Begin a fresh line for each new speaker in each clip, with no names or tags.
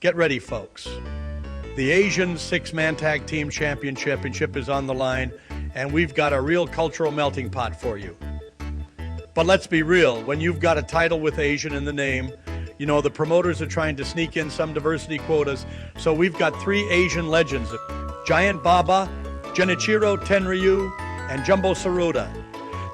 Get ready, folks. The Asian six-man tag team championship is on the line, and we've got a real cultural melting pot for you. But let's be real, when you've got a title with Asian in the name, you know, the promoters are trying to sneak in some diversity quotas, so we've got three Asian legends, Giant Baba, Genichiro, Tenryu, and Jumbo Tsuruta,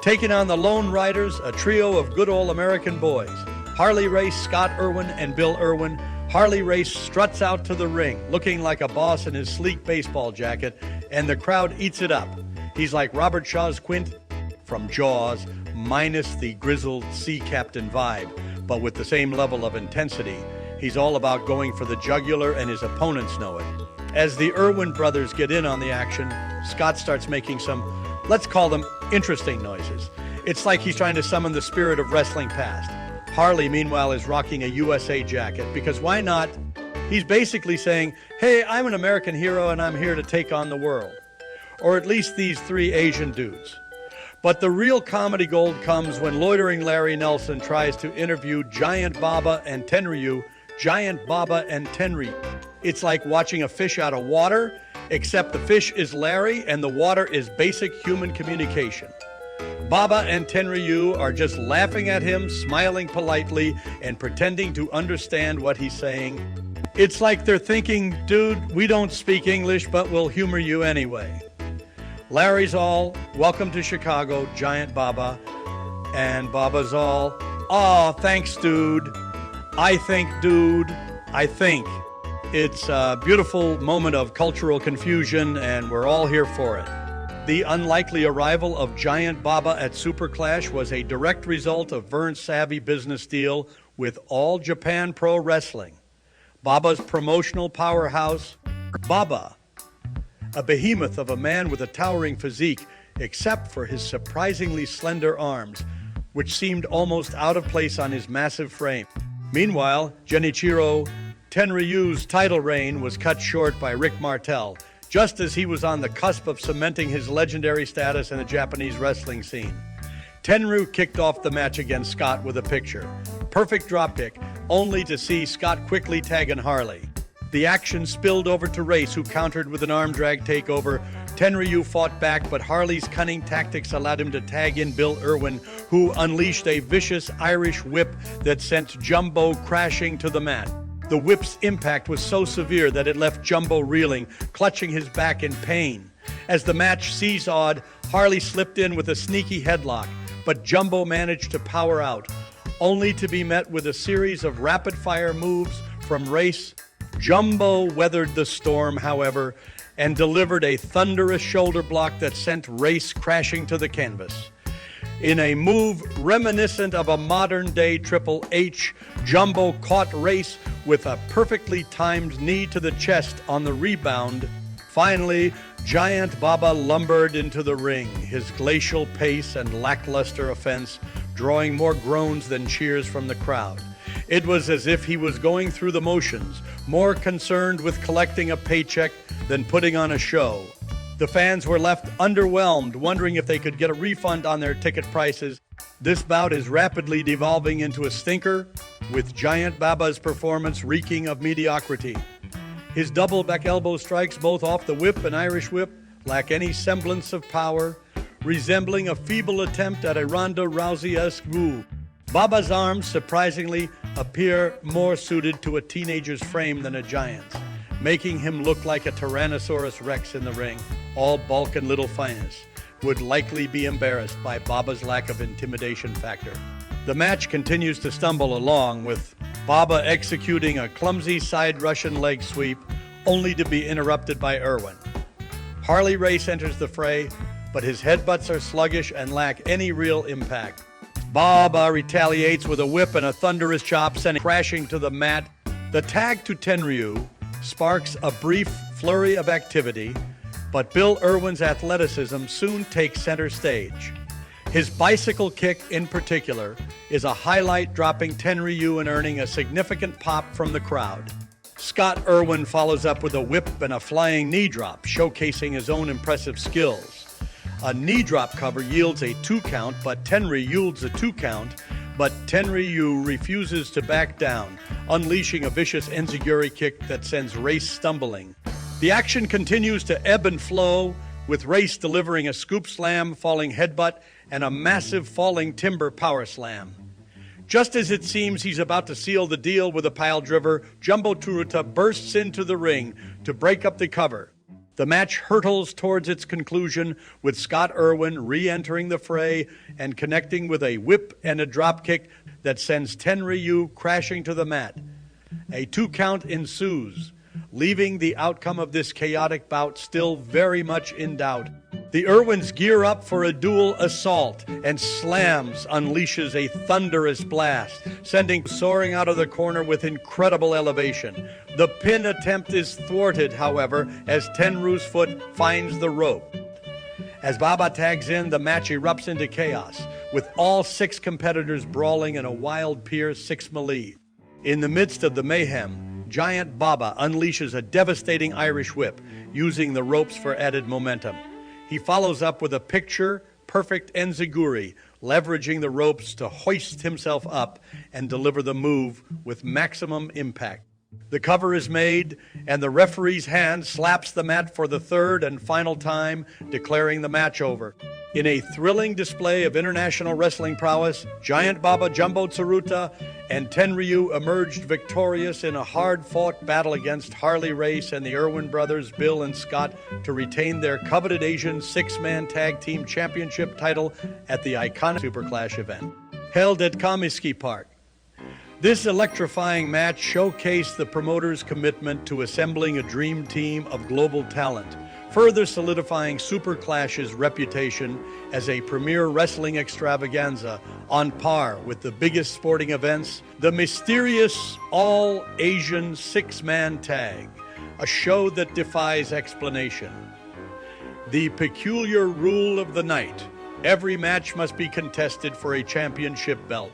taking on the Lone Riders, a trio of good old American boys. Harley Race, Scott Irwin, and Bill Irwin. Harley Race struts out to the ring, looking like a boss in his sleek baseball jacket, and the crowd eats it up. He's like Robert Shaw's Quint from Jaws, minus the grizzled sea captain vibe, but with the same level of intensity. He's all about going for the jugular, and his opponents know it. As the Irwin brothers get in on the action, Scott starts making some, let's call them, interesting noises. It's like he's trying to summon the spirit of wrestling past. Harley, meanwhile, is rocking a USA jacket, because why not? He's basically saying, hey, I'm an American hero and I'm here to take on the world. Or at least these three Asian dudes. But the real comedy gold comes when loitering Larry Nelson tries to interview Giant Baba and Tenryu. Giant Baba and Tenryu. It's like watching a fish out of water, except the fish is Larry and the water is basic human communication. Baba and Tenryu are just laughing at him, smiling politely, and pretending to understand what he's saying. It's like they're thinking, dude, we don't speak English, but we'll humor you anyway. Larry's all, welcome to Chicago, Giant Baba. And Baba's all, aw, thanks, dude. I think, dude, I think. It's a beautiful moment of cultural confusion, and we're all here for it. The unlikely arrival of Giant Baba at Super Clash was a direct result of Vern's savvy business deal with All Japan Pro Wrestling. Baba's promotional powerhouse, Baba, a behemoth of a man with a towering physique, except for his surprisingly slender arms, which seemed almost out of place on his massive frame. Meanwhile, Genichiro Tenryu's title reign was cut short by Rick Martel, just as he was on the cusp of cementing his legendary status in the Japanese wrestling scene. Tenryu kicked off the match against Scott with a picture. Perfect dropkick, only to see Scott quickly tagging Harley. The action spilled over to Race, who countered with an arm drag takeover. Tenryu fought back, but Harley's cunning tactics allowed him to tag in Bill Irwin, who unleashed a vicious Irish whip that sent Jumbo crashing to the mat. The whip's impact was so severe that it left Jumbo reeling, clutching his back in pain. As the match seesawed, Harley slipped in with a sneaky headlock, but Jumbo managed to power out, only to be met with a series of rapid-fire moves from Race. Jumbo weathered the storm, however, and delivered a thunderous shoulder block that sent Race crashing to the canvas. In a move reminiscent of a modern-day Triple H, Jumbo caught Race with a perfectly timed knee to the chest on the rebound. Finally, Giant Baba lumbered into the ring, his glacial pace and lackluster offense drawing more groans than cheers from the crowd. It was as if he was going through the motions, more concerned with collecting a paycheck than putting on a show. The fans were left underwhelmed, wondering if they could get a refund on their ticket prices. This bout is rapidly devolving into a stinker, with Giant Baba's performance reeking of mediocrity. His double back elbow strikes, both off the whip and Irish whip, lack any semblance of power, resembling a feeble attempt at a Ronda Rousey-esque move. Baba's arms, surprisingly, appear more suited to a teenager's frame than a giant's, making him look like a Tyrannosaurus Rex in the ring. All bulk and little finesse would likely be embarrassed by Baba's lack of intimidation factor. The match continues to stumble along, with Baba executing a clumsy side Russian leg sweep, only to be interrupted by Irwin. Harley Race enters the fray, but his headbutts are sluggish and lack any real impact. Baba retaliates with a whip and a thunderous chop, sending crashing to the mat. The tag to Tenryu sparks a brief flurry of activity, but Bill Irwin's athleticism soon takes center stage. His bicycle kick, in particular, is a highlight, dropping Tenryu and earning a significant pop from the crowd. Scott Irwin follows up with a whip and a flying knee drop, showcasing his own impressive skills. A knee drop cover yields a 2 count, but Tenryu yields a 2 count but Tenryu refuses to back down, unleashing a vicious enziguri kick that sends Race stumbling. The action continues to ebb and flow, with Race delivering a scoop slam, falling headbutt, and a massive falling timber power slam. Just as it seems he's about to seal the deal with a pile driver, Jumbo Tsuruta bursts into the ring to break up the cover. The match hurtles towards its conclusion, with Scott Irwin re-entering the fray and connecting with a whip and a dropkick that sends Tenryu crashing to the mat. A 2 count ensues, leaving the outcome of this chaotic bout still very much in doubt. The Irwins gear up for a dual assault, and Slams unleashes a thunderous blast, sending soaring out of the corner with incredible elevation. The pin attempt is thwarted, however, as Tenryu's foot finds the rope. As Baba tags in, the match erupts into chaos, with all 6 competitors brawling in a wild Pier 6 melee. In the midst of the mayhem, Giant Baba unleashes a devastating Irish whip, using the ropes for added momentum. He follows up with a picture-perfect enziguri, leveraging the ropes to hoist himself up and deliver the move with maximum impact. The cover is made, and the referee's hand slaps the mat for the 3rd and final time, declaring the match over. In a thrilling display of international wrestling prowess, Giant Baba, Jumbo Tsuruta, and Tenryu emerged victorious in a hard-fought battle against Harley Race and the Irwin brothers, Bill and Scott, to retain their coveted Asian 6-man tag team championship title at the iconic Super Clash event, held at Comiskey Park. This electrifying match showcased the promoters' commitment to assembling a dream team of global talent, further solidifying Super Clash's reputation as a premier wrestling extravaganza on par with the biggest sporting events. The mysterious all-Asian 6-man tag, a show that defies explanation. The peculiar rule of the night: every match must be contested for a championship belt.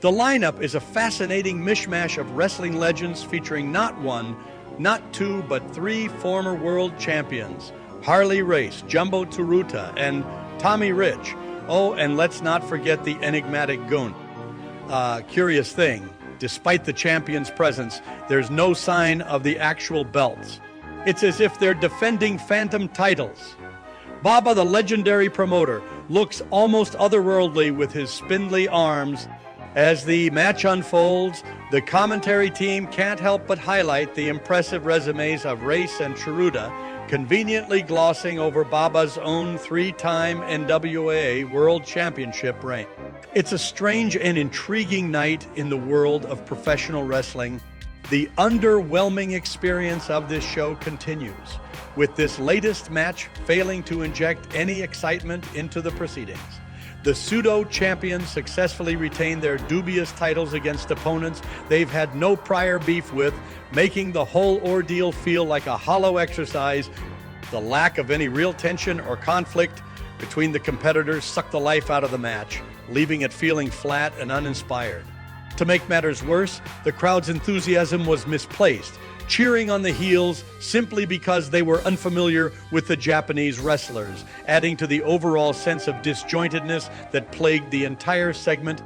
The lineup is a fascinating mishmash of wrestling legends featuring not 1, not 2, but 3 former world champions: Harley Race, Jumbo Tsuruta, and Tommy Rich. Oh, and let's not forget the enigmatic Goon. Curious thing, despite the champion's presence, there's no sign of the actual belts. It's as if they're defending phantom titles. Baba, the legendary promoter, looks almost otherworldly with his spindly arms. As the match unfolds, the commentary team can't help but highlight the impressive resumes of Race and Tsuruta, conveniently glossing over Baba's own 3-time NWA World Championship reign. It's a strange and intriguing night in the world of professional wrestling. The underwhelming experience of this show continues, with this latest match failing to inject any excitement into the proceedings. The pseudo-champions successfully retain their dubious titles against opponents they've had no prior beef with, making the whole ordeal feel like a hollow exercise. The lack of any real tension or conflict between the competitors sucked the life out of the match, leaving it feeling flat and uninspired. To make matters worse, the crowd's enthusiasm was misplaced, cheering on the heels simply because they were unfamiliar with the Japanese wrestlers, adding to the overall sense of disjointedness that plagued the entire segment.